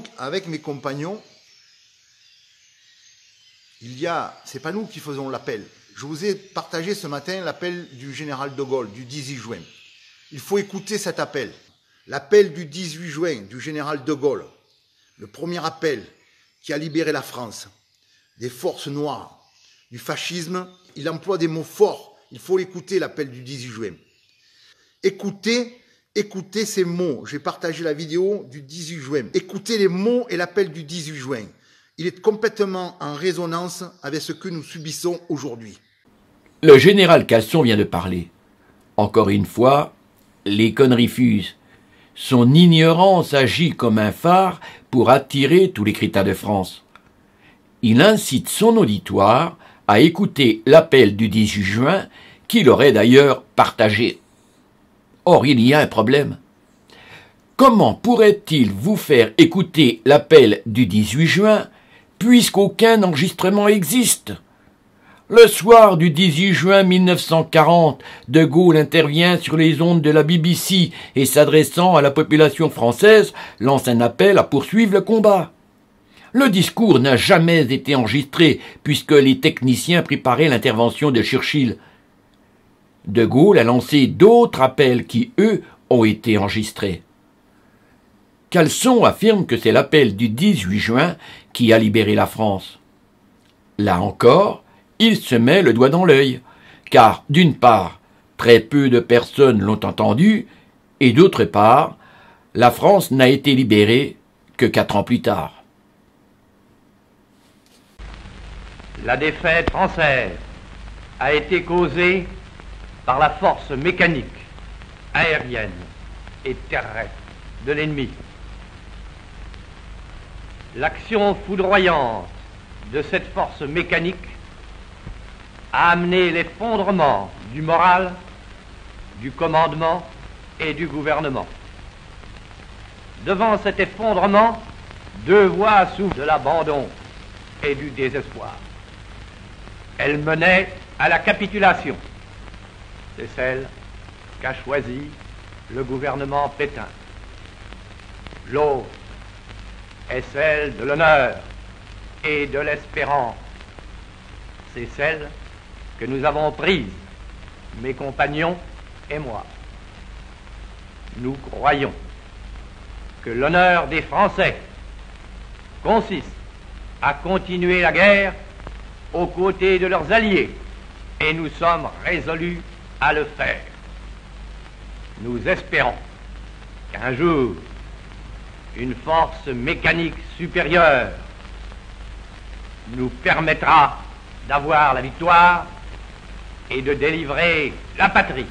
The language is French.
donc, avec mes compagnons, c'est pas nous qui faisons l'appel. Je vous ai partagé ce matin l'appel du général de Gaulle du 18 juin. Il faut écouter cet appel. L'appel du 18 juin du général de Gaulle, le premier appel qui a libéré la France des forces noires, du fascisme. Il emploie des mots forts. Il faut l'écouter, l'appel du 18 juin. Écoutez ces mots. J'ai partagé la vidéo du 18 juin. Écoutez les mots et l'appel du 18 juin. Il est complètement en résonance avec ce que nous subissons aujourd'hui. Le général Casson vient de parler. Encore une fois, les conneries fusent. Son ignorance agit comme un phare pour attirer tous les crétins de France. Il incite son auditoire à écouter l'appel du 18 juin qu'il aurait d'ailleurs partagé. Or, il y a un problème. Comment pourrait-il vous faire écouter l'appel du 18 juin puisqu'aucun enregistrement existe? Le soir du 18 juin 1940, De Gaulle intervient sur les ondes de la BBC et s'adressant à la population française, lance un appel à poursuivre le combat. Le discours n'a jamais été enregistré puisque les techniciens préparaient l'intervention de Churchill. De Gaulle a lancé d'autres appels qui, eux, ont été enregistrés. Casson affirme que c'est l'appel du 18 juin qui a libéré la France. Là encore, il se met le doigt dans l'œil, car d'une part, très peu de personnes l'ont entendu, et d'autre part, la France n'a été libérée que 4 ans plus tard. La défaite française a été causée par la force mécanique, aérienne et terrestre de l'ennemi. L'action foudroyante de cette force mécanique a amené l'effondrement du moral, du commandement et du gouvernement. Devant cet effondrement, 2 voies s'ouvrent de l'abandon et du désespoir. Elles menaient à la capitulation. C'est celle qu'a choisie le gouvernement Pétain. L'autre est celle de l'honneur et de l'espérance. C'est celle que nous avons prise, mes compagnons et moi. Nous croyons que l'honneur des Français consiste à continuer la guerre aux côtés de leurs alliés, et nous sommes résolus à le faire. Nous espérons qu'un jour, une force mécanique supérieure nous permettra d'avoir la victoire et de délivrer la patrie.